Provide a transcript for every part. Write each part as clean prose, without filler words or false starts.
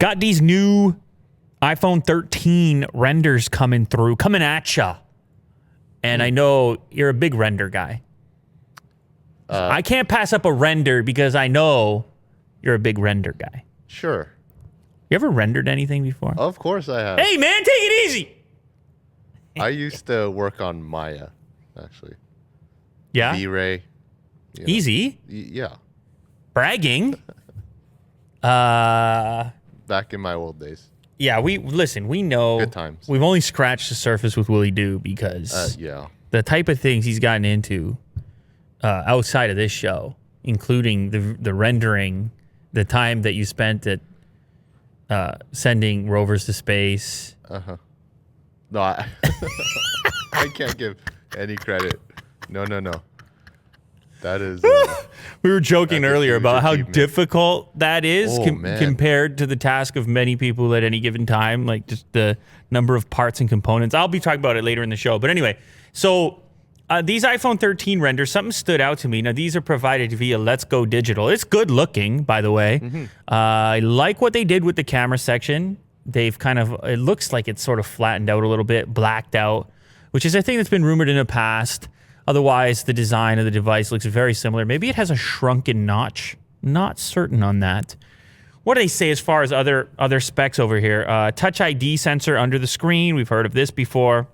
Got these new iPhone 13 renders coming at ya. And I know you're a big render guy. I can't pass up a render because I know you're a big render guy. Sure. You ever rendered anything before? Of course I have. Hey, man, take it easy. I used to work on Maya, actually. Yeah? V-Ray. Easy? Yeah. Bragging. Back in my old days. Yeah, we know. Good times. We've only scratched the surface with Willie Doo because the type of things he's gotten into outside of this show, including the rendering, the time that you spent at sending rovers to space. No, I can't give any credit. No. That is... we were joking earlier about how difficult that is compared to the task of many people at any given time, like just the number of parts and components. I'll be talking about it later in the show. But anyway, so these iPhone 13 renders, something stood out to me. Now, these are provided via Let's Go Digital. It's good looking, by the way. I like what they did with the camera section. They've it looks like it's sort of flattened out a little bit, blacked out, which is a thing that's been rumored in the past. Otherwise, the design of the device looks very similar. Maybe it has a shrunken notch. Not certain on that. What do they say as far as other specs over here? Touch ID sensor under the screen. We've heard of this before.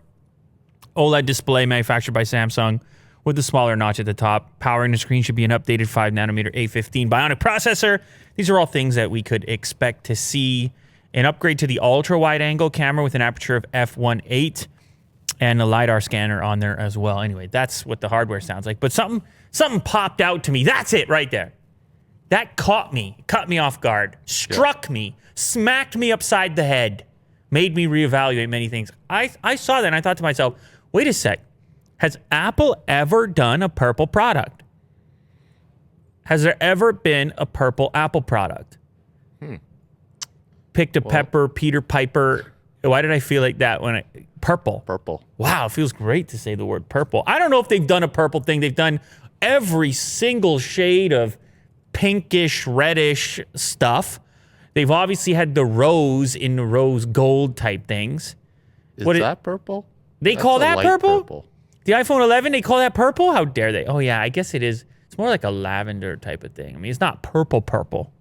OLED display manufactured by Samsung with the smaller notch at the top. Powering the screen should be an updated 5nm A15 Bionic processor. These are all things that we could expect to see. An upgrade to the ultra-wide-angle camera with an aperture of f1.8. And a LiDAR scanner on there as well. Anyway, that's what the hardware sounds like. But something popped out to me. That's it right there. That cut me off guard, struck me, smacked me upside the head, made me reevaluate many things. I saw that and I thought to myself, wait a sec. Has Apple ever done a purple product? Has there ever been a purple Apple product? Picked a pepper, Peter Piper. Why did I feel like that when purple? Purple. Wow, it feels great to say the word purple. I don't know if they've done a purple thing. They've done every single shade of pinkish, reddish stuff. They've obviously had the rose in the rose gold type things. Is that purple? They call that purple? The iPhone 11, they call that purple? How dare they? Oh, yeah, I guess it is. It's more like a lavender type of thing. I mean, it's not purple.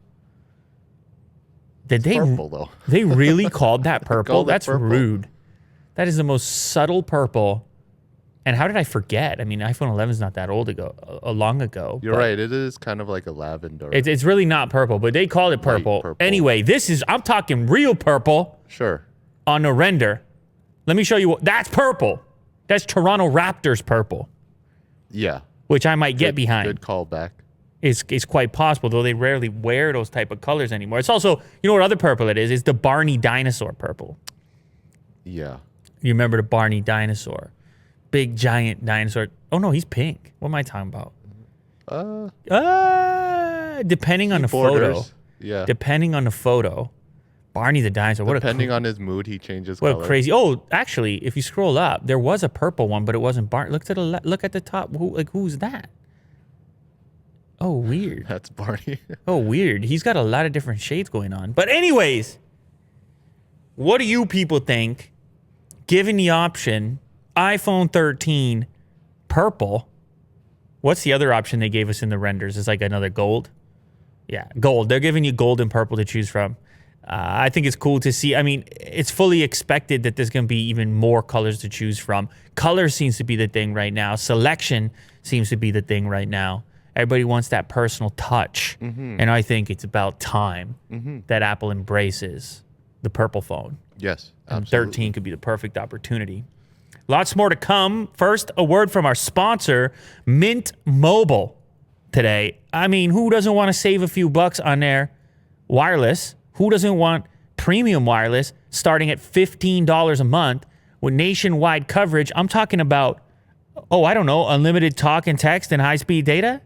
Did they? Purple, though. They really called that purple? That's purple. Rude. That is the most subtle purple. And how did I forget? I mean, iPhone 11 is not that long ago. You're right. It is kind of like a lavender. It's really not purple, but they called it purple. Anyway, I'm talking real purple. Sure. On a render. Let me show you. That's purple. That's Toronto Raptors purple. Yeah. Which I might get behind. Good callback. It's quite possible, though they rarely wear those type of colors anymore. It's also, you know what other purple it is? It's the Barney dinosaur purple. Yeah. You remember the Barney dinosaur? Big, giant dinosaur. Oh, no, he's pink. What am I talking about? Depending on the photo. Yeah. Depending on the photo. Barney the dinosaur. Depending on his mood, he changes color. What a crazy... Oh, actually, if you scroll up, there was a purple one, but it wasn't Barney. Look at the top. Who's that? Oh, weird. That's Barney. Oh, weird. He's got a lot of different shades going on. But anyways, what do you people think, given the option, iPhone 13, purple, what's the other option they gave us in the renders? It's like another gold? Yeah, gold. They're giving you gold and purple to choose from. I think it's cool to see. I mean, it's fully expected that there's going to be even more colors to choose from. Color seems to be the thing right now. Selection seems to be the thing right now. Everybody wants that personal touch. And I think it's about time that Apple embraces the purple phone. Yes, absolutely. And 13 could be the perfect opportunity. Lots more to come. First, a word from our sponsor, Mint Mobile, today. I mean, who doesn't want to save a few bucks on their wireless? Who doesn't want premium wireless starting at $15 a month with nationwide coverage? I'm talking about, I don't know, unlimited talk and text and high-speed data?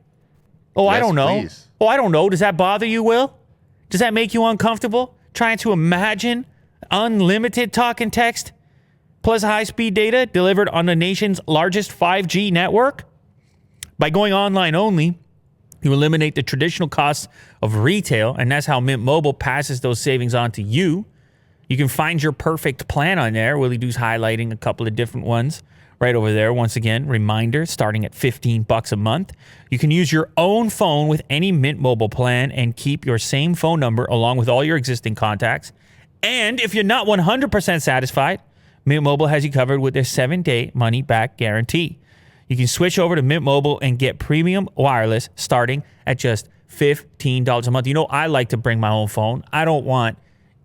I don't know. Please. I don't know. Does that bother you, Will? Does that make you uncomfortable? Trying to imagine unlimited talk and text plus high-speed data delivered on the nation's largest 5G network? By going online only, You eliminate the traditional costs of retail, and that's how Mint Mobile passes those savings on to you. You can find your perfect plan on there. Willie Doo's highlighting a couple of different ones right over there. Once again, reminder, starting at $15 a month. You can use your own phone with any Mint Mobile plan and keep your same phone number along with all your existing contacts. And if you're not 100% satisfied, Mint Mobile has you covered with their 7-day money-back guarantee. You can switch over to Mint Mobile and get premium wireless starting at just $15 a month. You know, I like to bring my own phone. I don't want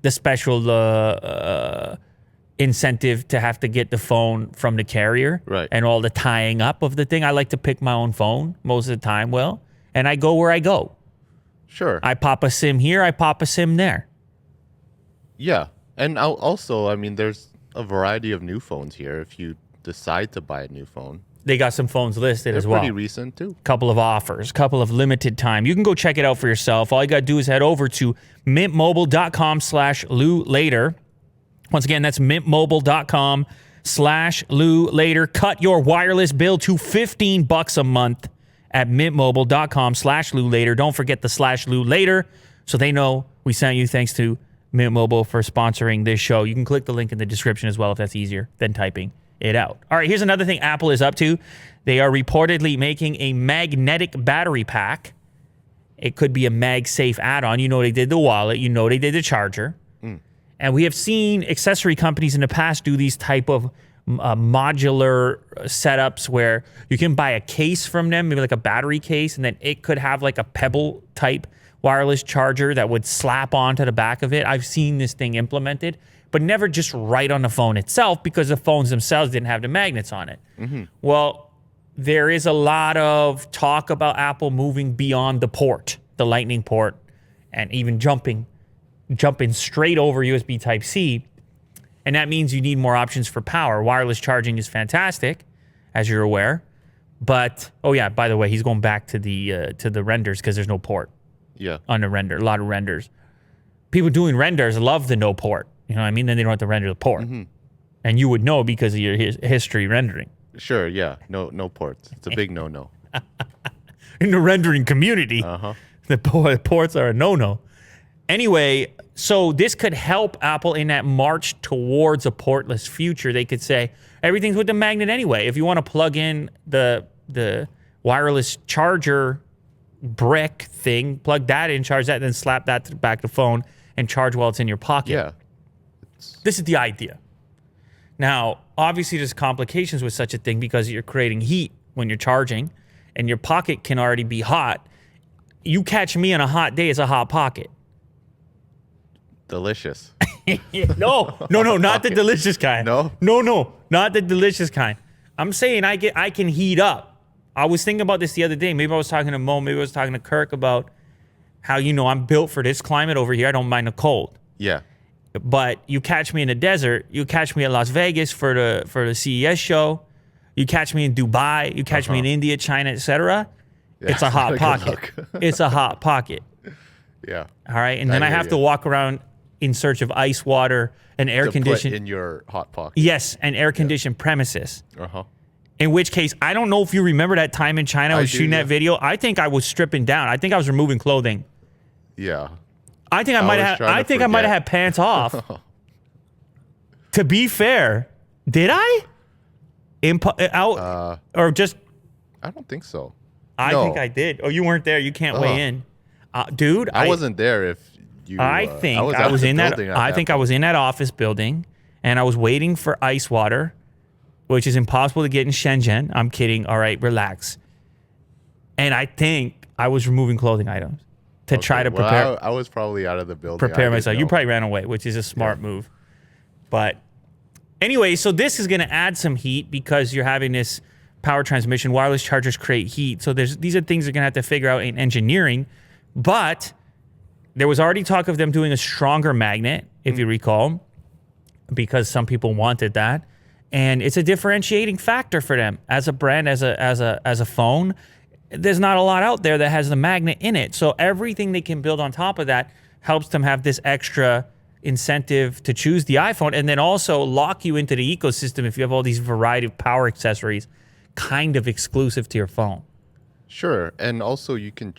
the special incentive to have to get the phone from the carrier and all the tying up of the thing. I like to pick my own phone most of the time, Will, and I go where I go. Sure. I pop a SIM here, I pop a SIM there. Yeah. And also, I mean, there's a variety of new phones here if you decide to buy a new phone. They got some phones listed as well. They're pretty recent, too. Couple of offers, couple of limited time. You can go check it out for yourself. All you got to do is head over to mintmobile.com/LouLater. Once again, that's mintmobile.com/LouLater. Cut your wireless bill to $15 a month at mintmobile.com/LouLater. Don't forget the /LouLater so they know we sent you. Thanks to Mint Mobile for sponsoring this show. You can click the link in the description as well if that's easier than typing it out. All right, here's another thing Apple is up to. They are reportedly making a magnetic battery pack. It could be a MagSafe add-on. You know they did the wallet. You know they did the charger. And we have seen accessory companies in the past do these type of modular setups where you can buy a case from them, maybe like a battery case, and then it could have like a Pebble type wireless charger that would slap onto the back of it. I've seen this thing implemented, but never just right on the phone itself because the phones themselves didn't have the magnets on it. Well, there is a lot of talk about Apple moving beyond the port, the Lightning port, and even jumping straight over USB Type-C. And that means you need more options for power. Wireless charging is fantastic, as you're aware. But, oh yeah, by the way, he's going back to the renders because there's no port on the render. A lot of renders. People doing renders love the no port. You know what I mean? Then they don't have to render the port. And you would know because of your history rendering. Sure, yeah. No ports. It's a big no-no. In the rendering community, the ports are a no-no. Anyway, so this could help Apple in that march towards a portless future. They could say, everything's with the magnet anyway. If you want to plug in the wireless charger brick thing, plug that in, charge that, then slap that to the back of the phone and charge while it's in your pocket. Yeah. This is the idea. Now, obviously, there's complications with such a thing because you're creating heat when you're charging, and your pocket can already be hot. You catch me on a hot day, it's a hot pocket. Delicious. No, not the delicious kind. No, not the delicious kind. I'm saying I can heat up. I was thinking about this the other day. Maybe I was talking to Mo, maybe I was talking to Kirk about how, I'm built for this climate over here. I don't mind the cold. Yeah. But you catch me in the desert, you catch me at Las Vegas for the CES show, you catch me in Dubai, you catch me in India, China, etc. Yeah, it's a hot pocket. It's a hot pocket. Yeah. All right, and then I have to walk around in search of ice water and air conditioned in your hot pocket. Yes, and air conditioned premises. In which case, I don't know if you remember that time in China I was shooting that video. I think I was stripping down. I think I was removing clothing. Yeah. I think I might have had pants off. To be fair, did I? Or just? I don't think so. I think I did. Oh, you weren't there. You can't weigh in, dude. I wasn't there. If you, I think I was in that. I think I was in that office building, and I was waiting for ice water, which is impossible to get in Shenzhen. I'm kidding. All right, relax. And I think I was removing clothing items to try to prepare. Well, I was probably out of the building. Prepare myself. You probably ran away, which is a smart move. But anyway, so this is going to add some heat because you're having this power transmission. Wireless chargers create heat. So these are things you're going to have to figure out in engineering. But there was already talk of them doing a stronger magnet, if you recall, because some people wanted that. And it's a differentiating factor for them as a brand, as a phone. There's not a lot out there that has the magnet in it. So everything they can build on top of that helps them have this extra incentive to choose the iPhone, and then also lock you into the ecosystem if you have all these variety of power accessories kind of exclusive to your phone. Sure, and also you can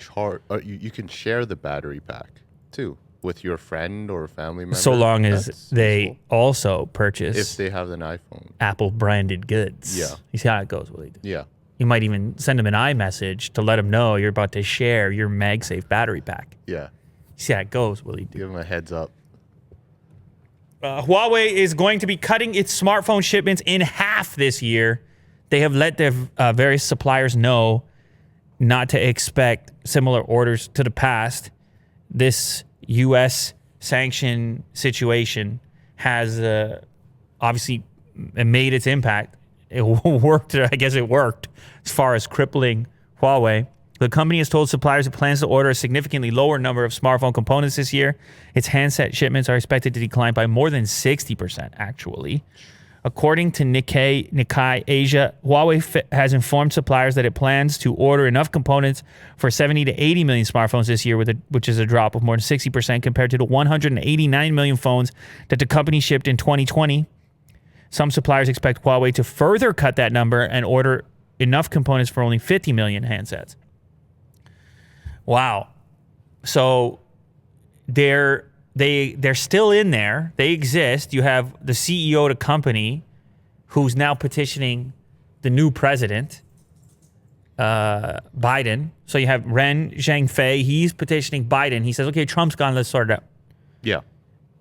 you can share the battery pack too with your friend or family member. So long as That's they useful. also purchase If they have an iPhone. Apple branded goods. Yeah. You see how it goes, Willie? Yeah. You might even send them an iMessage to let them know you're about to share your MagSafe battery pack. Yeah. You see how it goes, Willie? Give them a heads up. Huawei is going to be cutting its smartphone shipments in half this year. They have let their various suppliers know not to expect similar orders to the past. This U.S. sanction situation has obviously made its impact. It worked. I guess it worked as far as crippling Huawei. The company has told suppliers it plans to order a significantly lower number of smartphone components this year. Its handset shipments are expected to decline by more than 60%, actually. According to Nikkei Asia, Huawei has informed suppliers that it plans to order enough components for 70 to 80 million smartphones this year, which is a drop of more than 60% compared to the 189 million phones that the company shipped in 2020. Some suppliers expect Huawei to further cut that number and order enough components for only 50 million handsets. Wow. So they're still in there. They exist. You have the CEO of the company who's now petitioning the new president, Biden. So you have Ren Zhengfei. He's petitioning Biden. He says, okay, Trump's gone. Let's sort it out. Yeah.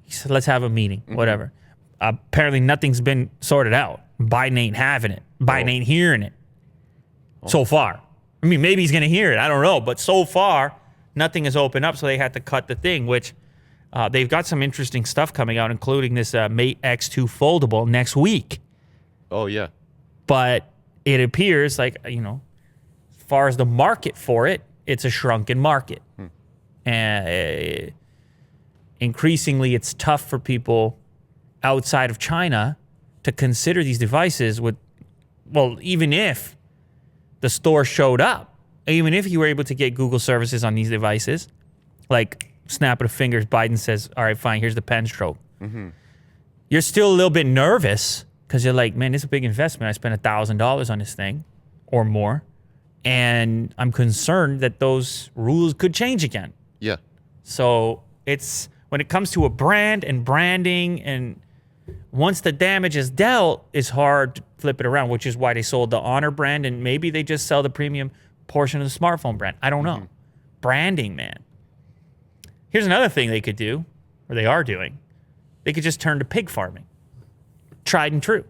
He said, let's have a meeting, whatever. Apparently nothing's been sorted out. Biden ain't having it. Biden ain't hearing it so far. I mean, maybe he's going to hear it. I don't know. But so far, nothing has opened up, so they had to cut the thing, which they've got some interesting stuff coming out, including this Mate X2 foldable next week. Oh, yeah. But it appears like, as far as the market for it, it's a shrunken market. And increasingly, it's tough for people outside of China to consider these devices even if the store showed up, even if you were able to get Google services on these devices, like snap of the fingers, Biden says, all right, fine, here's the pen stroke. You're still a little bit nervous because you're like, man, this is a big investment. I spent $1,000 on this thing or more. And I'm concerned that those rules could change again. Yeah. So it's when it comes to a brand and branding, and once the damage is dealt, it's hard to flip it around, which is why they sold the Honor brand, and maybe they just sell the premium portion of the smartphone brand. I don't know. Branding, man. Here's another thing they could do, or they are doing. They could just turn to pig farming. Tried and true.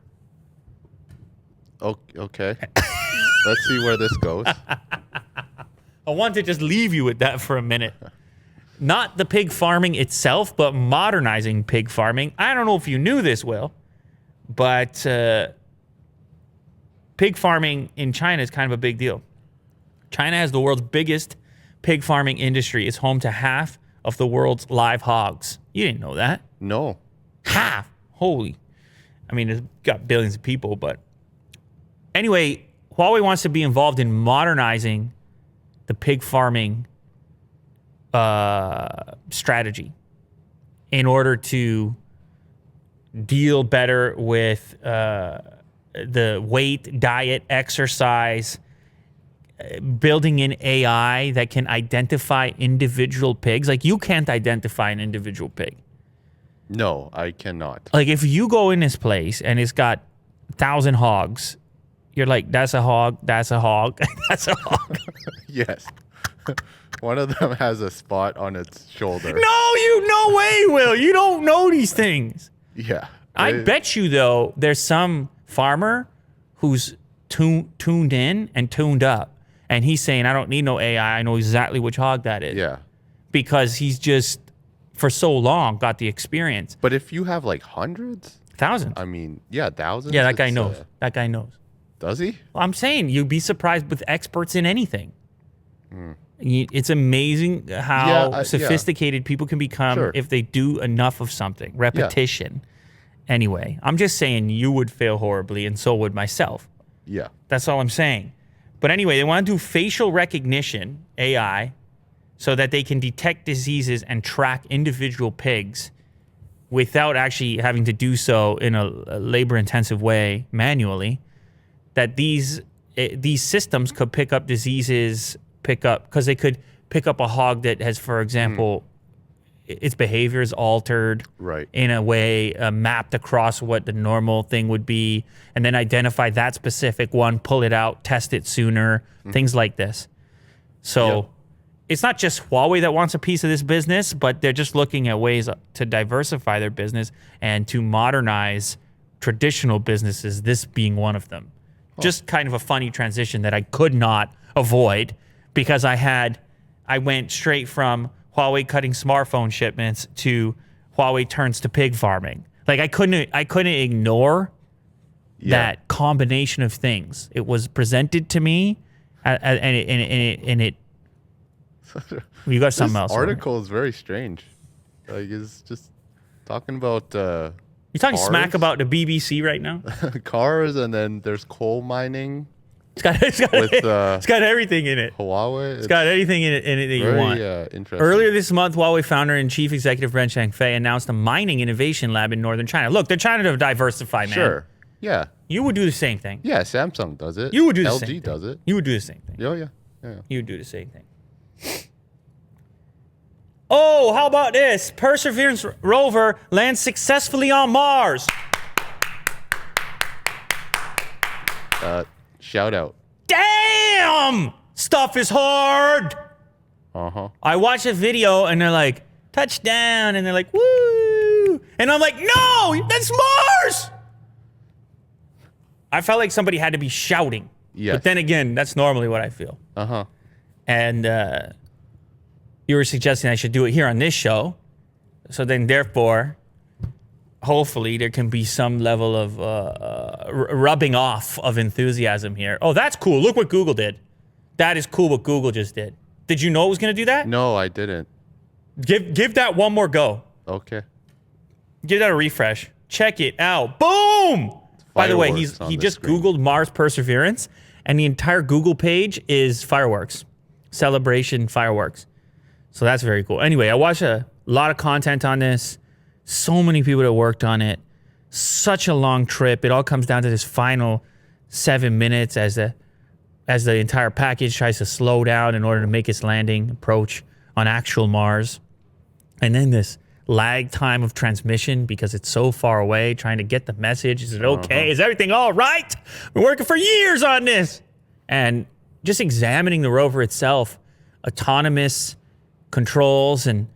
Okay. Let's see where this goes. I want to just leave you with that for a minute. Not the pig farming itself, but modernizing pig farming. I don't know if you knew this, Will, but pig farming in China is kind of a big deal. China has the world's biggest pig farming industry. It's home to half of the world's live hogs. You didn't know that? No. Half. Holy. I mean, it's got billions of people, but anyway, Huawei wants to be involved in modernizing the pig farming strategy in order to deal better with the weight, diet, exercise, building in AI that can identify individual pigs. Like, you can't identify an individual pig. No, I cannot. Like, if you go in this place and it's got 1,000 hogs, you're like, that's a hog, that's a hog, that's a hog. Yes. One of them has a spot on its shoulder. No way, Will. You don't know these things. Yeah. I bet you, though, there's some farmer who's tuned in and tuned up, and he's saying, I don't need no AI. I know exactly which hog that is. Yeah. Because he's just, for so long, got the experience. But if you have like hundreds? Thousands. I mean, yeah, thousands. Yeah, that guy knows. That guy knows. Does he? Well, I'm saying you'd be surprised with experts in anything. It's amazing how sophisticated people can become if they do enough of something. Repetition. Yeah. Anyway, I'm just saying you would fail horribly, and so would myself. Yeah. That's all I'm saying. But anyway, they want to do facial recognition, AI, so that they can detect diseases and track individual pigs without actually having to do so in a labor-intensive way manually. That these these systems could pick up diseases, because they could pick up a hog that has, for example, its behavior is altered in a way mapped across what the normal thing would be, and then identify that specific one, pull it out, test it sooner, things like this. So it's not just Huawei that wants a piece of this business, but they're just looking at ways to diversify their business and to modernize traditional businesses, this being one of them. Just kind of a funny transition that I could not avoid, because I went straight from Huawei cutting smartphone shipments to Huawei turns to pig farming. Like I couldn't ignore that combination of things. It was presented to me, and it you got something else. This article is very strange. Like it's just talking about you're talking cars? Smack about the BBC right now. Cars, and then there's coal mining. It's got everything in it. Huawei. It's got anything in it that you want. Interesting. Earlier this month, Huawei founder and chief executive Ren Zhengfei announced a mining innovation lab in northern China. Look, they're trying to diversify, man. Sure. Yeah. You would do the same thing. Yeah, Samsung does it. You would do the LG same thing. does it. You would do the same thing. Yeah. You would do the same thing. Oh, how about this? Perseverance rover lands successfully on Mars. Shout out. Damn! Stuff is hard. I watched a video and they're like, touchdown, and they're like, woo! And I'm like, no, that's Mars! I felt like somebody had to be shouting. Yes. But then again, that's normally what I feel. And you were suggesting I should do it here on this show. So then therefore, hopefully there can be some level of rubbing off of enthusiasm here. Oh, that's cool. Look what Google did. That is cool what Google just did. Did you know it was going to do that? No, I didn't. Give that one more go. Okay. Give that a refresh. Check it out. Boom! By the way, he just Googled Mars Perseverance, and the entire Google page is fireworks. Celebration fireworks. So that's very cool. Anyway, I watched a lot of content on this. So many people that worked on it. Such a long trip. It all comes down to this final 7 minutes as the entire package tries to slow down in order to make its landing approach on actual Mars. And then this lag time of transmission because it's so far away, trying to get the message. Is it okay? Is everything all right? We're working for years on this. And just examining the rover itself, autonomous controls and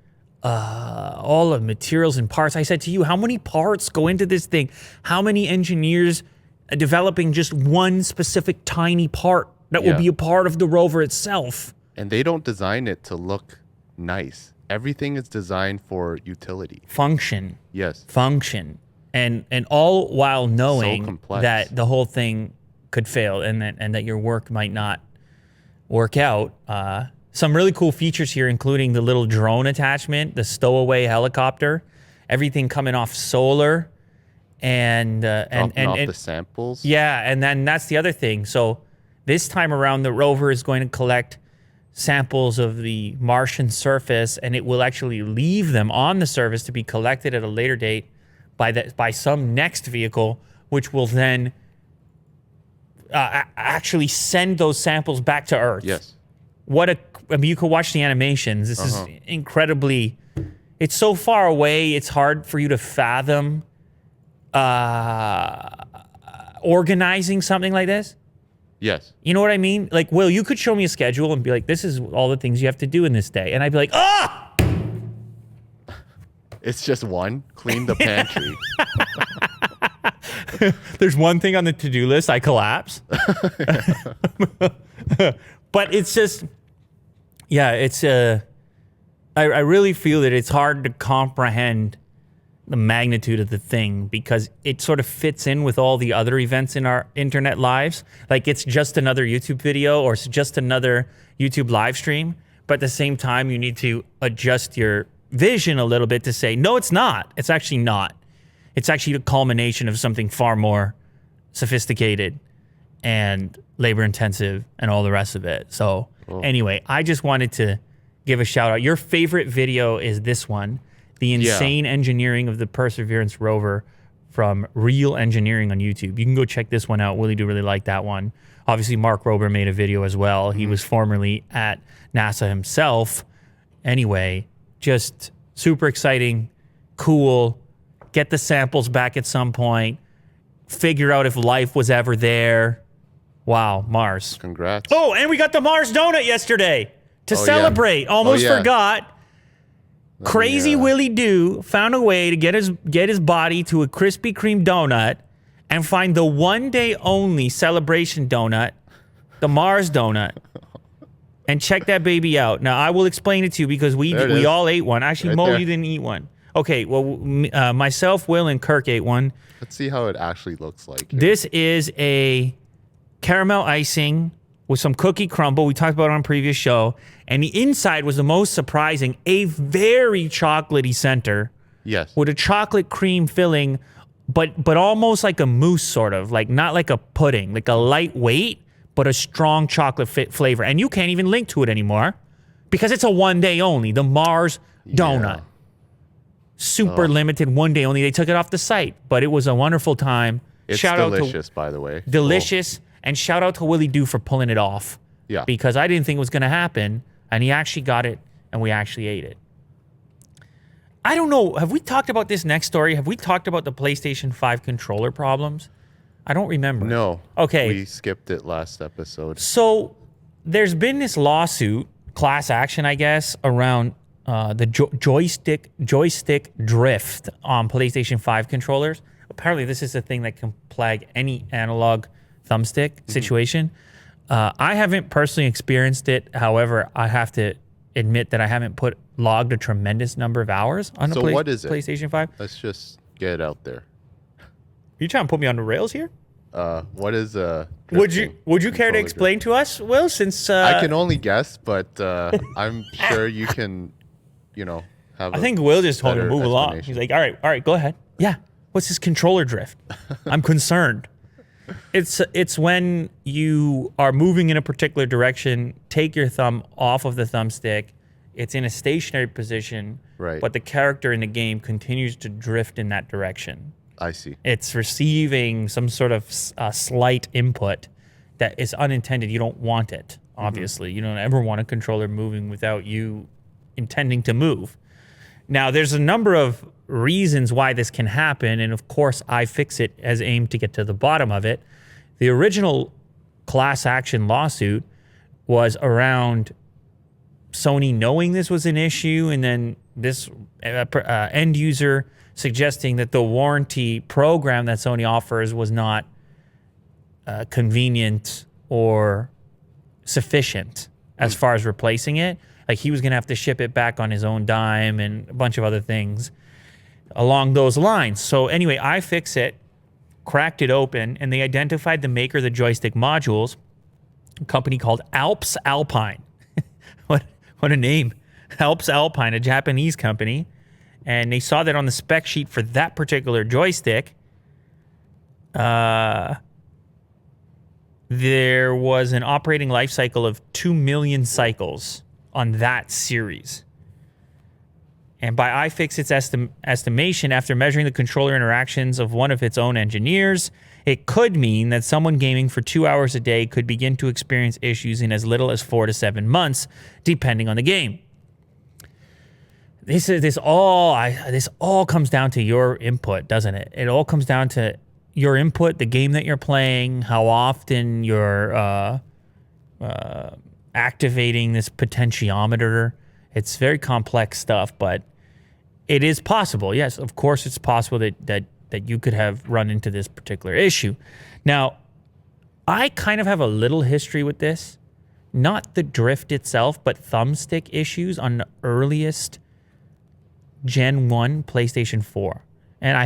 all the materials and parts. I said to you, how many parts go into this thing? How many engineers developing just one specific tiny part that will be a part of the rover itself? And they don't design it to look nice. Everything is designed for utility. Function. Yes. Function. And all while knowing so that the whole thing could fail and that your work might not work out. Some really cool features here, including the little drone attachment, the stowaway helicopter, everything coming off solar, and the samples. Yeah, and then that's the other thing. So this time around, the rover is going to collect samples of the Martian surface, and it will actually leave them on the surface to be collected at a later date by some next vehicle, which will then actually send those samples back to Earth. Yes. I mean, you could watch the animations. This is incredibly, it's so far away, it's hard for you to fathom organizing something like this. Yes. You know what I mean? Like, Will, you could show me a schedule and be like, this is all the things you have to do in this day. And I'd be like, ah! It's just one, clean the pantry. There's one thing on the to-do list, I collapse. But it's just, yeah, it's I really feel that it's hard to comprehend the magnitude of the thing because it sort of fits in with all the other events in our internet lives. Like it's just another YouTube video or it's just another YouTube live stream. But at the same time, you need to adjust your vision a little bit to say, no, it's not. It's actually not. It's actually the culmination of something far more sophisticated and labor intensive and all the rest of it. So anyway, I just wanted to give a shout out. Your favorite video is this one, the insane engineering of the Perseverance rover from Real Engineering on YouTube. You can go check this one out. Willie do really like that one. Obviously, Mark Rober made a video as well. He was formerly at NASA himself. Anyway, just super exciting, cool. Get the samples back at some point. Figure out if life was ever there. Wow, Mars. Congrats. Oh, and we got the Mars donut yesterday to celebrate. Yeah. Almost forgot. Crazy Willie Doo found a way to get his body to a Krispy Kreme donut and find the one-day only celebration donut, the Mars donut, and check that baby out. Now, I will explain it to you because we all ate one. Actually, Mo, you didn't eat one. Okay, well, myself, Will, and Kirk ate one. Let's see how it actually looks like here. This is a caramel icing with some cookie crumble. We talked about it on a previous show. And the inside was the most surprising. A very chocolatey center. Yes. With a chocolate cream filling, but almost like a mousse sort of. Like not like a pudding. Like a lightweight, but a strong chocolate flavor. And you can't even link to it anymore. Because it's a one day only. The Mars donut. Yeah. Super limited, one day only. They took it off the site. But it was a wonderful time. It's delicious, by the way. Delicious. And shout out to Willie Doo for pulling it off. Yeah. Because I didn't think it was going to happen. And he actually got it, and we actually ate it. I don't know. Have we talked about this next story? Have we talked about the PlayStation 5 controller problems? I don't remember. No. Okay. We skipped it last episode. So there's been this lawsuit, class action, I guess, around the joystick drift on PlayStation 5 controllers. Apparently, this is a thing that can plague any analog thumbstick situation. I haven't personally experienced it. However, I have to admit that I haven't logged a tremendous number of hours on the what is it? PlayStation 5. Let's just get it out there. Are you trying to put me on the rails here? What is Would you care to explain to us, Will? Since I can only guess, but I'm sure you can, have. I think Will just told me to move along. He's like, all right, go ahead. Yeah. What's this controller drift? I'm concerned. It's when you are moving in a particular direction, take your thumb off of the thumbstick. It's in a stationary position, right? But the character in the game continues to drift in that direction. I see. It's receiving some sort of slight input that is unintended. You don't want it, obviously. You don't ever want a controller moving without you intending to move. Now, there's a number of reasons why this can happen, and of course, iFixit has aimed to get to the bottom of it. The original class action lawsuit was around Sony knowing this was an issue, and then this end user suggesting that the warranty program that Sony offers was not convenient or sufficient as far as replacing it. Like he was going to have to ship it back on his own dime and a bunch of other things along those lines. So anyway, iFixit cracked it open, and they identified the maker of the joystick modules, a company called Alps Alpine. What a name. Alps Alpine, a Japanese company. And they saw that on the spec sheet for that particular joystick, there was an operating life cycle of 2 million cycles on that series. And by iFixit's estimation, after measuring the controller interactions of one of its own engineers, it could mean that someone gaming for 2 hours a day could begin to experience issues in as little as 4 to 7 months, depending on the game. This all comes down to your input, doesn't it? It all comes down to your input, the game that you're playing, how often you're activating this potentiometer. It's very complex stuff, but it is possible. Yes, of course, it's possible that you could have run into this particular issue. Now, I kind of have a little history with this. Not the drift itself, but thumbstick issues on the earliest Gen 1 PlayStation 4. And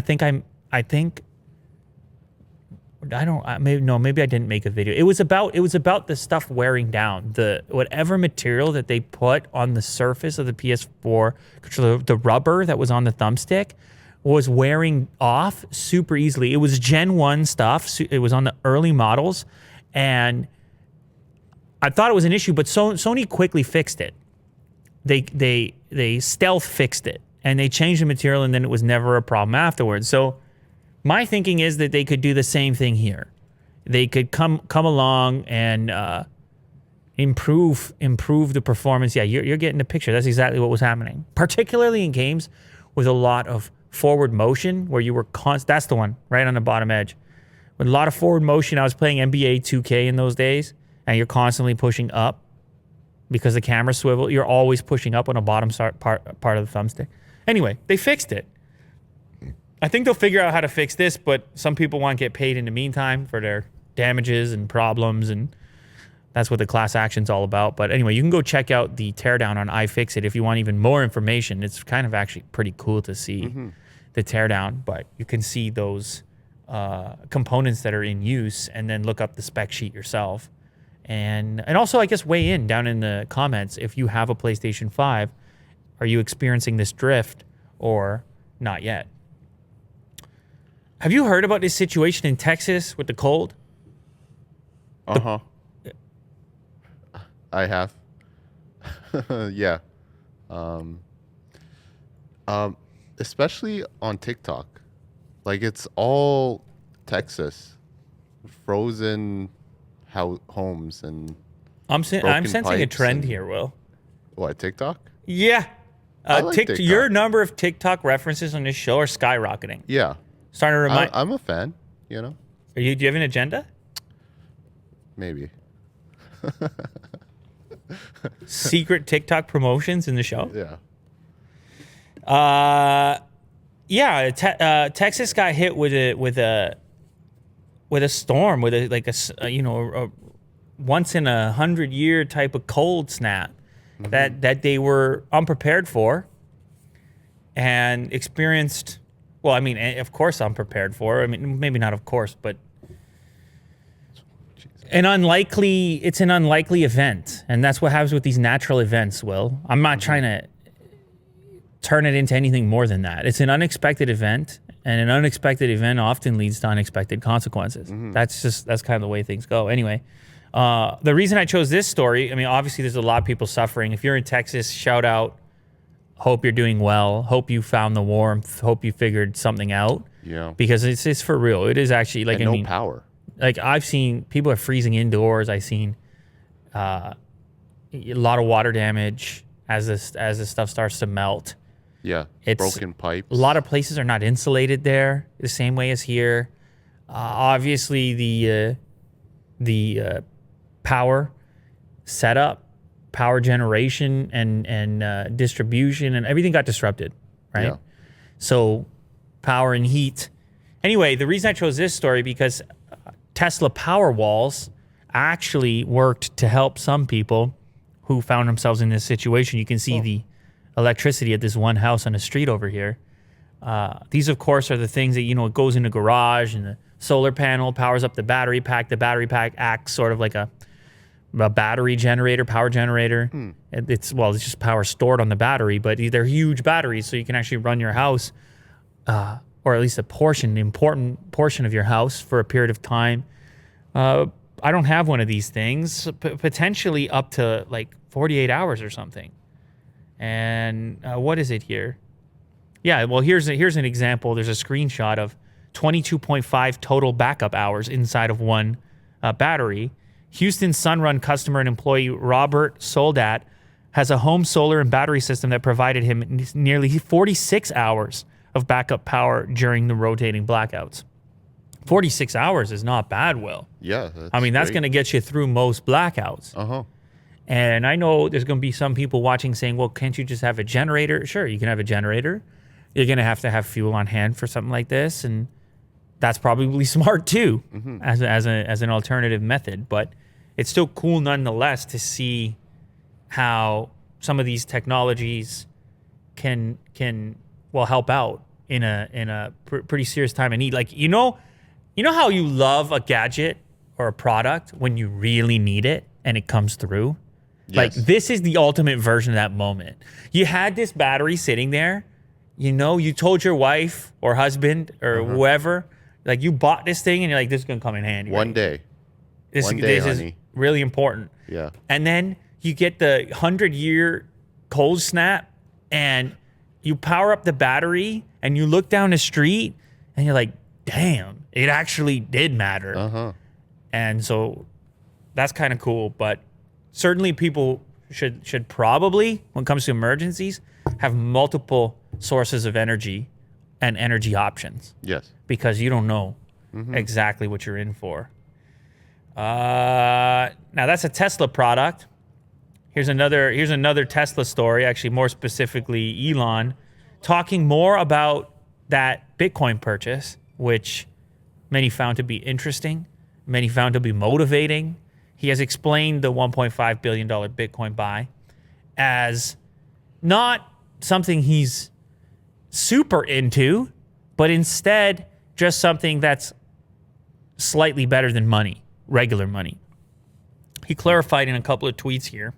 maybe I didn't make a video. It was about the stuff wearing down. The whatever material that they put on the surface of the PS4 controller, the rubber that was on the thumbstick, was wearing off super easily. It was Gen 1 stuff. It was on the early models, and I thought it was an issue, but Sony quickly fixed it. They stealth fixed it, and they changed the material, and then it was never a problem afterwards. So My thinking is that they could do the same thing here. They could come along and improve the performance. Yeah, you're getting the picture. That's exactly what was happening, particularly in games with a lot of forward motion where you were that's the one right on the bottom edge. With a lot of forward motion, I was playing NBA 2K in those days, and you're constantly pushing up because the camera swivel. You're always pushing up on the bottom part of the thumbstick. Anyway, they fixed it. I think they'll figure out how to fix this, but some people want to get paid in the meantime for their damages and problems, and that's what the class action's all about. But anyway, you can go check out the teardown on iFixit if you want even more information. It's kind of actually pretty cool to see the teardown, but you can see those components that are in use and then look up the spec sheet yourself. And also, I guess, weigh in down in the comments if you have a PlayStation 5. Are you experiencing this drift or not yet? Have you heard about this situation in Texas with the cold? Uh-huh. I have. Yeah. Especially on TikTok. Like, it's all Texas. Frozen homes and I'm sensing a trend here, Will. What, TikTok? Yeah. I like TikTok. Your number of TikTok references on this show are skyrocketing. Yeah. Starting to remind. I'm a fan, you know? Do you have an agenda? Maybe. Secret TikTok promotions in the show? Yeah. Texas got hit with a storm, with a once in 100-year type of cold snap that they were unprepared for and experienced. Well, I mean, of course unprepared for. I mean, maybe not of course, but it's an unlikely event. And that's what happens with these natural events, Will. I'm not trying to turn it into anything more than that. It's an unexpected event, and an unexpected event often leads to unexpected consequences. That's kind of the way things go. Anyway, the reason I chose this story, I mean, obviously there's a lot of people suffering. If you're in Texas, shout out. Hope you're doing well. Hope you found the warmth. Hope you figured something out. Yeah. Because it's for real. It is actually like, and no power. Like, I've seen people are freezing indoors. I've seen a lot of water damage as this stuff starts to melt. Yeah. It's broken pipes. A lot of places are not insulated there the same way as here. Obviously, the power setup, power generation, and distribution, and everything got disrupted, right? Yeah. So power and heat. Anyway, the reason I chose this story because Tesla Powerwalls actually worked to help some people who found themselves in this situation. You can see the electricity at this one house on the street over here. These, of course, are the things that, it goes in the garage, and the solar panel powers up the battery pack. The battery pack acts sort of like a battery generator, power generator. It's just power stored on the battery, but they're huge batteries, so you can actually run your house, or at least an important portion of your house for a period of time. I don't have one of these things, potentially up to like 48 hours or something. And what is it here? Yeah, well, here's an example. There's a screenshot of 22.5 total backup hours inside of one battery. Houston Sunrun customer and employee Robert Soldat has a home solar and battery system that provided him nearly 46 hours of backup power during the rotating blackouts. 46 hours is not bad, Will. Yeah. That's going to get you through most blackouts. Uh-huh. And I know there's going to be some people watching saying, well, can't you just have a generator? Sure, you can have a generator. You're going to have fuel on hand for something like this. And that's probably smart too, as an alternative method. But it's still cool nonetheless to see how some of these technologies can help out in a pretty serious time of need. Like, you know how you love a gadget or a product when you really need it and it comes through? Yes. Like, this is the ultimate version of that moment. You had this battery sitting there, you told your wife or husband or whoever, like, you bought this thing and you're like, this is going to come in handy. One day. This is really important. Yeah. And then you get the 100-year cold snap and you power up the battery and you look down the street and you're like, damn, it actually did matter. And so that's kind of cool. But certainly people should probably, when it comes to emergencies, have multiple sources of energy and energy options. Yes. Because you don't know exactly what you're in for. Now that's a Tesla product. Here's another Tesla story, actually more specifically Elon, talking more about that Bitcoin purchase, which many found to be interesting, many found to be motivating. He has explained the $1.5 billion Bitcoin buy as not something he's super into, but instead just something that's slightly better than money, regular money. He clarified in a couple of tweets here.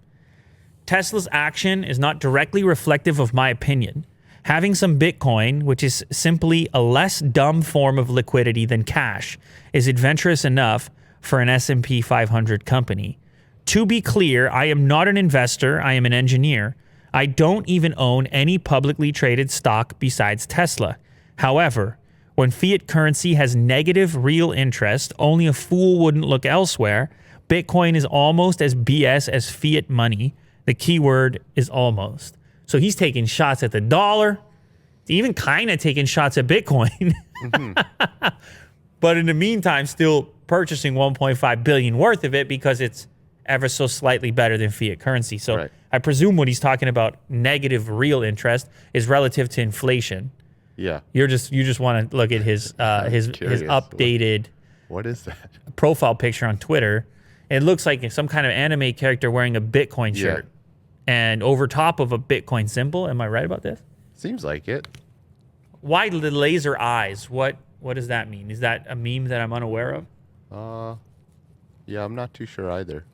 Tesla's action is not directly reflective of my opinion. Having some Bitcoin, which is simply a less dumb form of liquidity than cash, is adventurous enough for an S&P 500 company. To be clear, I am not an investor, I am an engineer. I don't even own any publicly traded stock besides Tesla. However, when fiat currency has negative real interest, only a fool wouldn't look elsewhere. Bitcoin is almost as BS as fiat money. The key word is almost. So he's taking shots at the dollar, even kind of taking shots at Bitcoin. But in the meantime, still purchasing 1.5 billion worth of it because it's ever so slightly better than fiat currency. So right. I presume what he's talking about, negative real interest, is relative to inflation. Yeah. You just want to look at his updated what is that? Profile picture on Twitter. It looks like some kind of anime character wearing a Bitcoin shirt. And over top of a Bitcoin symbol. Am I right about this? Seems like it. Why the laser eyes? What does that mean? Is that a meme that I'm unaware of? Yeah, I'm not too sure either.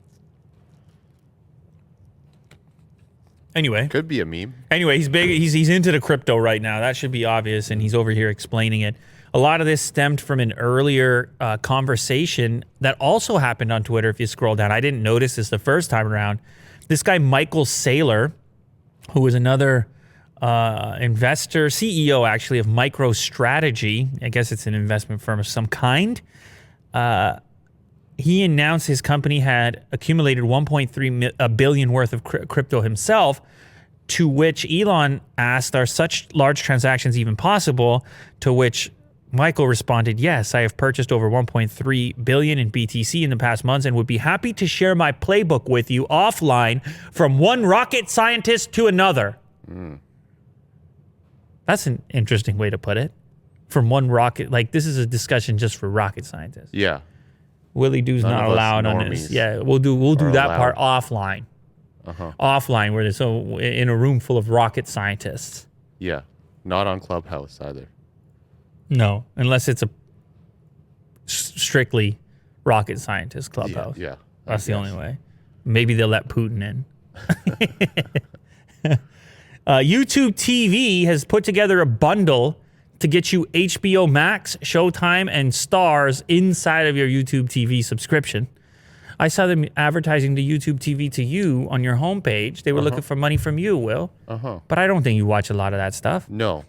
Anyway. Could be a meme. Anyway, he's big. He's into the crypto right now. That should be obvious, and he's over here explaining it. A lot of this stemmed from an earlier conversation that also happened on Twitter if you scroll down. I didn't notice this the first time around. This guy, Michael Saylor, who is another investor, CEO actually of MicroStrategy. I guess it's an investment firm of some kind. He announced his company had accumulated 1.3 billion worth of crypto himself, to which Elon asked, are such large transactions even possible? To which Michael responded, yes, I have purchased over 1.3 billion in BTC in the past months and would be happy to share my playbook with you offline from one rocket scientist to another. That's an interesting way to put it. From one rocket, like this is a discussion just for rocket scientists. Yeah. Willie Doo's not allowed on this. Yeah, we'll do that part offline. Offline, where there's in a room full of rocket scientists. Yeah, not on Clubhouse either. No, unless it's a strictly rocket scientist Clubhouse. Yeah, that's the only way. Maybe they'll let Putin in. YouTube TV has put together a bundle to get you HBO Max, Showtime, and Stars inside of your YouTube TV subscription. I saw them advertising the YouTube TV to you on your homepage. They were looking for money from you, Will. But I don't think you watch a lot of that stuff. No.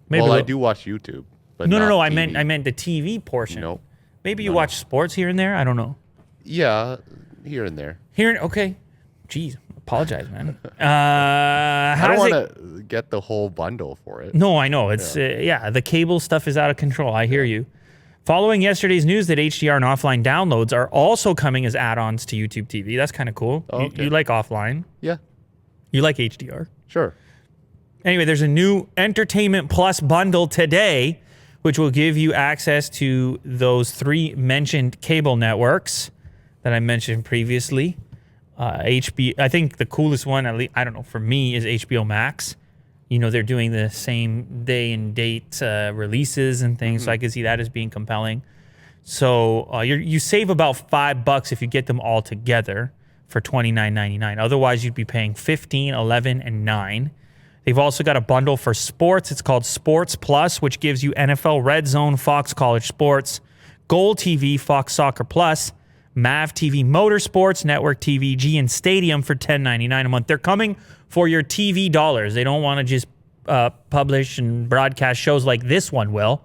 Maybe I do watch YouTube. But no. TV. I meant the TV portion. Nope. Maybe you watch sports here and there. I don't know. Yeah, here and there. Okay. Jeez, apologize, man. I don't want to get the whole bundle for it. No, I know. It's the cable stuff is out of control. I hear you. Following yesterday's news that HDR and offline downloads are also coming as add-ons to YouTube TV. That's kind of cool. Oh, okay. You like offline. Yeah. You like HDR. Sure. Anyway, there's a new Entertainment Plus bundle today, which will give you access to those three mentioned cable networks that I mentioned previously. HBO, I think the coolest one, at least, I don't know, for me, is HBO Max. You know, they're doing the same day and date releases and things, so I can see that as being compelling. So you save about $5 if you get them all together for $29.99. Otherwise, you'd be paying $15, $11, and $9. They've also got a bundle for sports. It's called Sports Plus, which gives you NFL Red Zone, Fox College Sports, Gold TV, Fox Soccer Plus, Mav TV Motorsports, Network TV, G, and Stadium for $10.99 a month. They're coming for your TV dollars. They don't want to just publish and broadcast shows like this one will.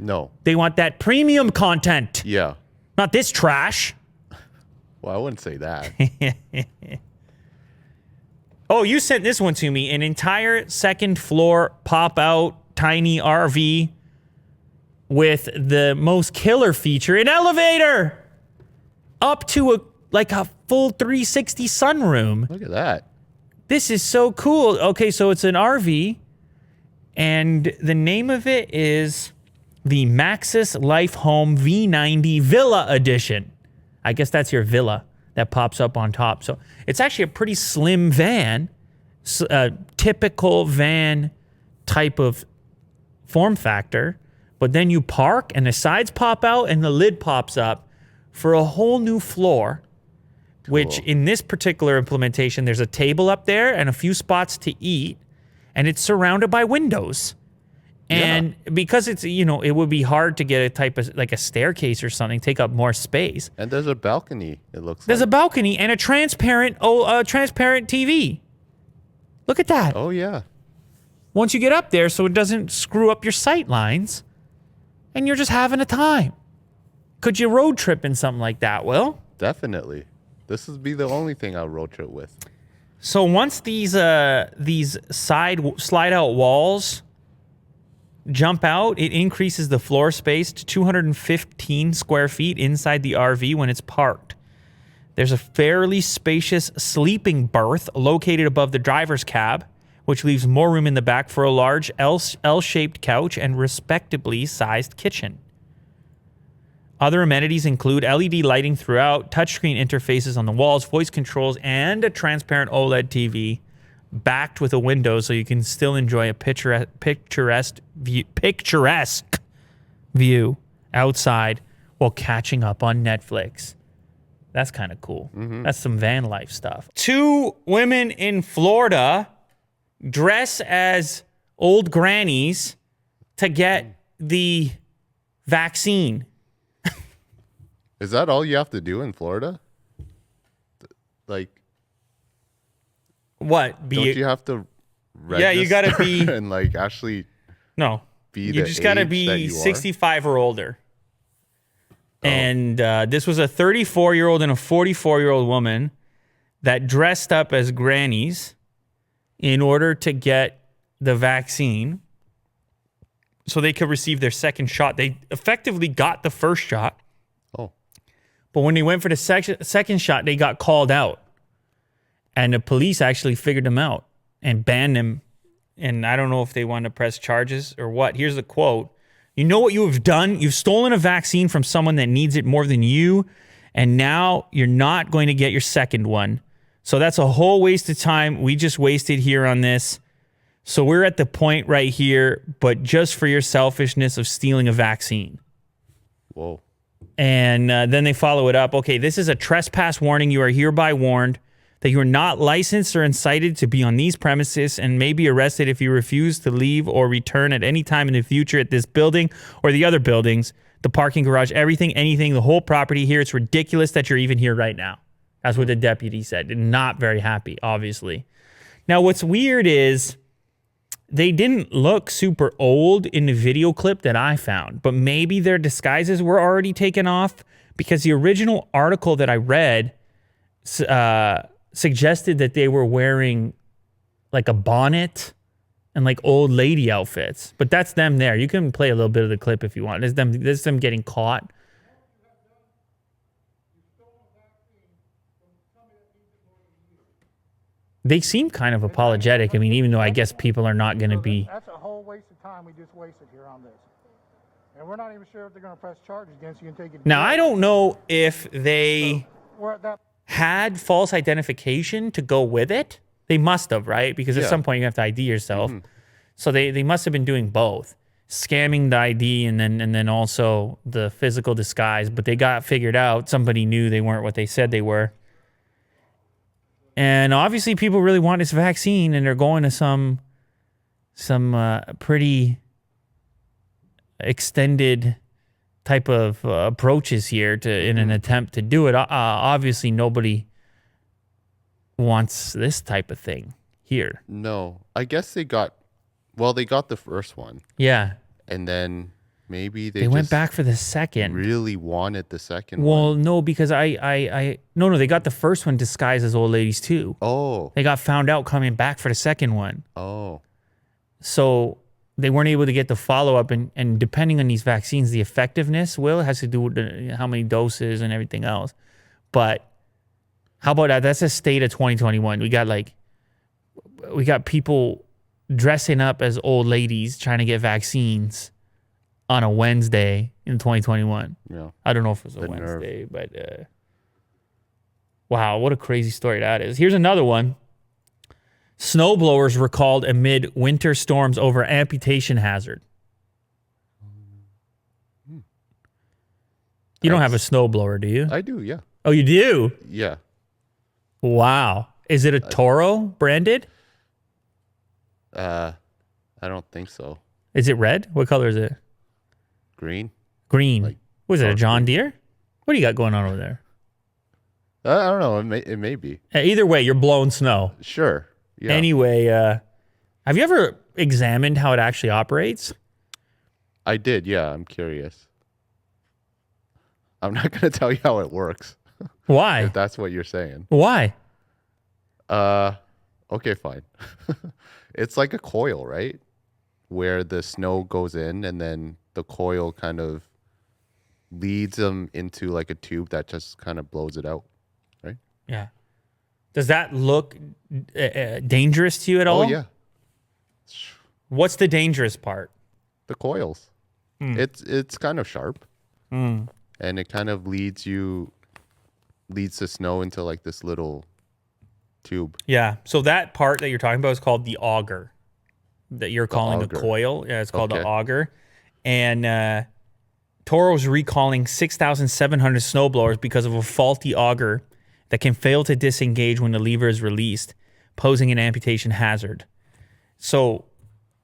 No. They want that premium content. Yeah. Not this trash. Well, I wouldn't say that. Oh, you sent this one to me. An entire second floor pop-out tiny RV with the most killer feature, an elevator up to a full 360 sunroom. Look at that. This is so cool. Okay, so it's an RV, and the name of it is the Maxis Life Home V90 Villa Edition. I guess that's your villa that pops up on top. So it's actually a pretty slim van, typical van type of form factor. But then you park and the sides pop out and the lid pops up for a whole new floor, which in this particular implementation, there's a table up there and a few spots to eat, and it's surrounded by windows. And because it's, it would be hard to get a type of like a staircase or something, take up more space. And there's a balcony, it looks like. There's a balcony and a transparent TV. Look at that. Oh, yeah. Once you get up there so it doesn't screw up your sight lines, and you're just having a time. Could you road trip in something like that, Will? Definitely. This would be the only thing I'll road trip with. So once these slide out walls jump out, it increases the floor space to 215 square feet inside the RV when it's parked. There's a fairly spacious sleeping berth located above the driver's cab, which leaves more room in the back for a large L-shaped couch and respectably sized kitchen. Other amenities include LED lighting throughout, touchscreen interfaces on the walls, voice controls, and a transparent OLED TV backed with a window so you can still enjoy a picturesque view outside while catching up on Netflix. That's kind of cool. Mm-hmm. That's some van life stuff. 2 women in Florida dress as old grannies to get the vaccine. Is that all you have to do in Florida? Like, what? Don't you have to register? Yeah, you gotta be and like actually. No, you just gotta be 65 or older. Oh. And this was a 34-year-old and a 44-year-old woman that dressed up as grannies in order to get the vaccine, so they could receive their second shot. They effectively got the first shot. Oh. But when they went for the second shot, they got called out. And the police actually figured them out and banned them. And I don't know if they want to press charges or what. Here's the quote. "You know what you have done? You've stolen a vaccine from someone that needs it more than you. And now you're not going to get your second one. So that's a whole waste of time we just wasted here on this. So we're at the point right here, but just for your selfishness of stealing a vaccine." Whoa. And then they follow it up. "Okay, this is a trespass warning. You are hereby warned that you are not licensed or incited to be on these premises and may be arrested if you refuse to leave or return at any time in the future at this building or the other buildings, the parking garage, everything, anything, the whole property here. It's ridiculous that you're even here right now." That's what the deputy said. Not very happy, obviously. Now, what's weird is they didn't look super old in the video clip that I found, but maybe their disguises were already taken off, because the original article that I read suggested that they were wearing like a bonnet and like old lady outfits. But that's them there. You can play a little bit of the clip if you want. There's them getting caught. They seem kind of apologetic. I mean, even though I guess people are not going to be... That's a whole waste of time we just wasted here on this. And we're not even sure if they're going to press charges against you and take it... Now, I don't know if they had false identification to go with it. They must have, right? Because at some point you have to ID yourself. Mm-hmm. So they must have been doing both. Scamming the ID and then also the physical disguise. But they got figured out. Somebody knew they weren't what they said they were. And obviously people really want this vaccine, and they're going to some pretty extended type of approaches here in an attempt to do it. Obviously nobody wants this type of thing here. No, I guess they got the first one. Yeah. And then Maybe they went back for the second. Really wanted the second one. Well, no, because no, they got the first one disguised as old ladies too. Oh. They got found out coming back for the second one. Oh. So they weren't able to get the follow-up, and depending on these vaccines, the effectiveness, has to do with how many doses and everything else. But how about that? That's a state of 2021. We got people dressing up as old ladies trying to get vaccines on a Wednesday in 2021. Yeah. I don't know if it was a Wednesday, but wow, what a crazy story that is. Here's another one. Snowblowers recalled amid winter storms over amputation hazard. You don't have a snowblower, do you? I do, yeah. Oh, you do? Yeah. Wow. Is it a Toro branded? I don't think so. Is it red? What color is it? Green. Green. Was it a John Deere? What do you got going on over there? I don't know. It may be. Either way, you're blowing snow. Sure. Yeah. Anyway, have you ever examined how it actually operates? I did, yeah. I'm curious. I'm not going to tell you how it works. Why? If that's what you're saying. Why? Okay, fine. It's like a coil, right? Where the snow goes in and then the coil kind of leads them into like a tube that just kind of blows it out, right? Yeah. Does that look dangerous to you at all? Oh, yeah. What's the dangerous part? The coils. It's kind of sharp. And it kind of leads the snow into like this little tube. Yeah. So that part that you're talking about is called the auger, that you're calling a coil. Yeah, it's called the auger. And Toro's recalling 6,700 snowblowers because of a faulty auger that can fail to disengage when the lever is released, posing an amputation hazard. So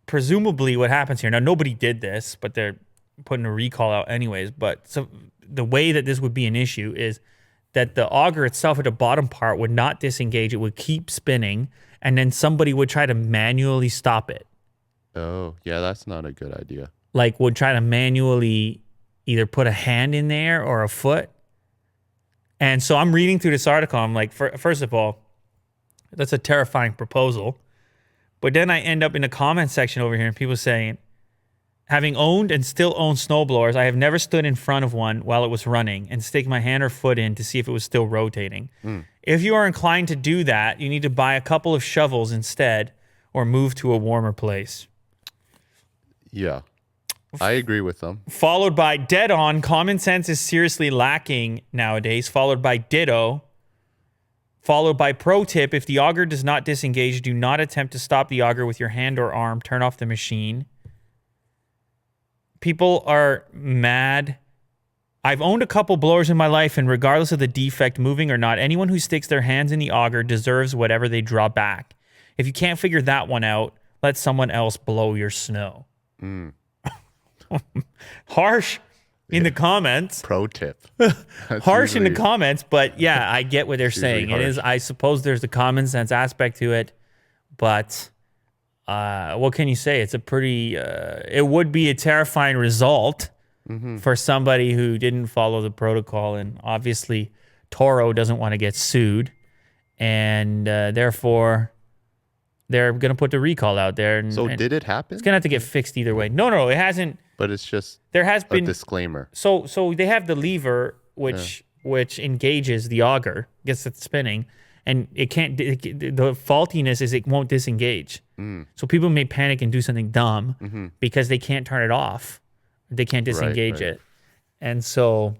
presumably what happens here, now nobody did this, but they're putting a recall out anyways, but so the way that this would be an issue is that the auger itself at the bottom part would not disengage. It would keep spinning, and then somebody would try to manually stop it. Oh, yeah, that's not a good idea. Like would try to manually either put a hand in there or a foot. And so I'm reading through this article. I'm like, first of all, that's a terrifying proposal. But then I end up in the comment section over here and people saying, having owned and still own snowblowers, I have never stood in front of one while it was running and stick my hand or foot in to see if it was still rotating. If you are inclined to do that, you need to buy a couple of shovels instead or move to a warmer place. Yeah, I agree with them. Followed by dead on, common sense is seriously lacking nowadays. Followed by ditto. Followed by pro tip, if the auger does not disengage, do not attempt to stop the auger with your hand or arm. Turn off the machine. People are mad. I've owned a couple blowers in my life, and regardless of the defect, moving or not, anyone who sticks their hands in the auger deserves whatever they draw back. If you can't figure that one out, let someone else blow your snow. Harsh in the comments. Pro tip. Harsh in the comments, but yeah, I get what they're saying. It is, I suppose there's a common sense aspect to it, but what can you say? It's a pretty, it would be a terrifying result for somebody who didn't follow the protocol, and obviously Toro doesn't want to get sued, and therefore they're going to put the recall out there. And, so did it happen? It's going to have to get fixed either way. No, it hasn't. But it's just there has been a disclaimer. So they have the lever which engages the auger, gets it spinning, and it can't. The faultiness is it won't disengage. So people may panic and do something dumb because they can't turn it off. They can't disengage it, and so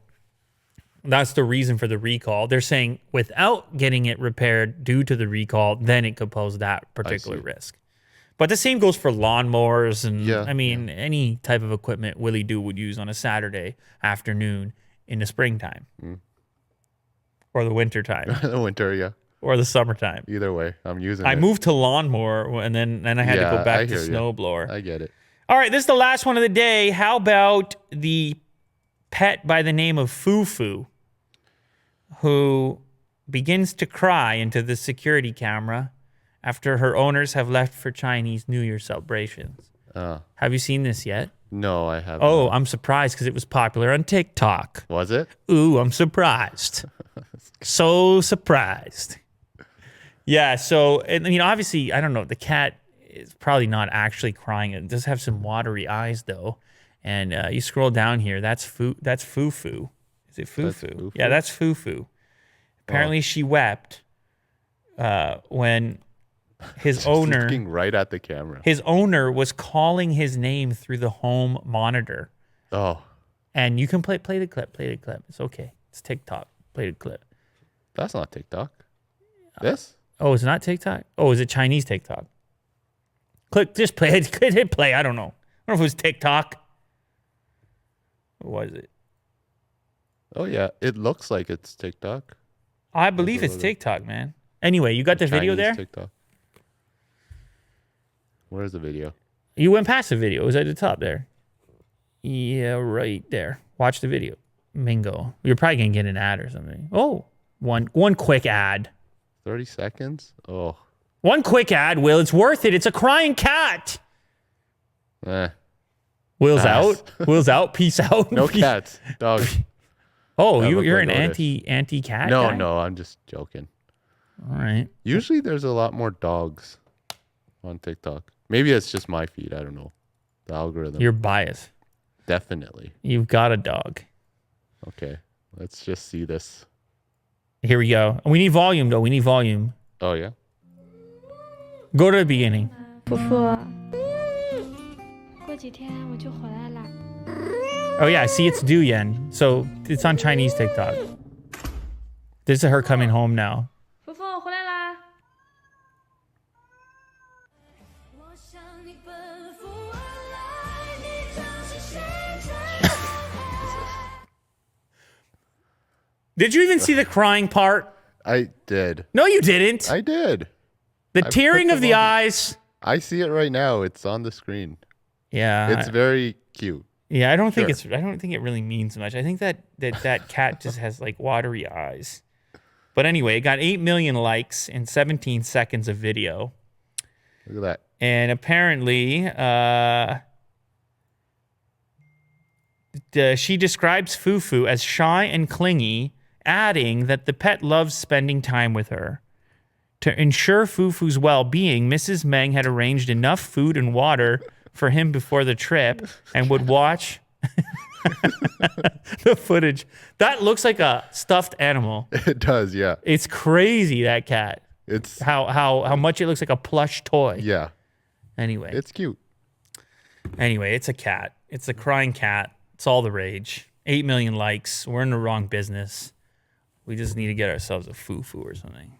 that's the reason for the recall. They're saying without getting it repaired due to the recall, then it could pose that particular risk. But the same goes for lawnmowers and, any type of equipment Willie Doo would use on a Saturday afternoon in the springtime. Or the wintertime. The winter, yeah. Or the summertime. Either way, I'm using it. I moved to lawnmower, and then I had to go back to snowblower. I get it. All right, this is the last one of the day. How about the pet by the name of Fufu, who begins to cry into the security camera after her owners have left for Chinese New Year celebrations. Have you seen this yet? No, I haven't. Oh, I'm surprised because it was popular on TikTok. Was it? Ooh, I'm surprised. So surprised. Yeah, so, and obviously, I don't know, the cat is probably not actually crying. It does have some watery eyes, though. And you scroll down here, that's Fufu. Is it Fufu? Fufu? Yeah, that's Fufu. Apparently, she wept when his Just owner... looking right at the camera. His owner was calling his name through the home monitor. Oh. And you can play the clip. It's okay. It's TikTok. Play the clip. That's not TikTok. This? Oh, is it not TikTok? Oh, is it Chinese TikTok? Just play it. Hit play. I don't know. I don't know if it was TikTok. What was it? Oh, yeah. It looks like it's TikTok. I believe it's TikTok, man. Anyway, you got the video there? TikTok. Where's the video? You went past the video. It was at the top there. Yeah, right there. Watch the video. Mingo. You're probably going to get an ad or something. Oh, one quick ad. 30 seconds? Oh. One quick ad, Will. It's worth it. It's a crying cat. Will's Pass. out. Will's out. Peace out. No cats. Dogs. Oh, Never you're an noticed. anti-cat No, guy? no. I'm just joking. All right. Usually there's a lot more dogs on TikTok. Maybe it's just my feed. I don't know. The algorithm. You're biased. Definitely. You've got a dog. Okay. Let's just see this. Here we go. We need volume, though. We need volume. Oh, yeah? Go to the beginning. 伯父，过几天我就回来了。 Oh, yeah. See, it's Du Yan. So it's on Chinese TikTok. This is her coming home now. 伯父，我回来啦！ Did you even see the crying part? I did. No, you didn't. I did. The I tearing put of them the on. eyes. I see it right now. It's on the screen. Yeah. It's very cute. Yeah, I don't think Sure. I don't think it really means much. I think that cat just has like watery eyes. But anyway, it got 8 million likes in 17 seconds of video. Look at that. And apparently, she describes Fufu as shy and clingy, adding that the pet loves spending time with her. To ensure Fufu's well-being, Mrs. Meng had arranged enough food and water for him before the trip and would watch the footage. That looks like a stuffed animal. It does, yeah. It's crazy, that cat. It's How much it looks like a plush toy. yeah. Anyway. It's cute. Anyway, it's a cat. It's a crying cat. It's all the rage. 8 million likes. We're in the wrong business. We just need to get ourselves a Fufu or something.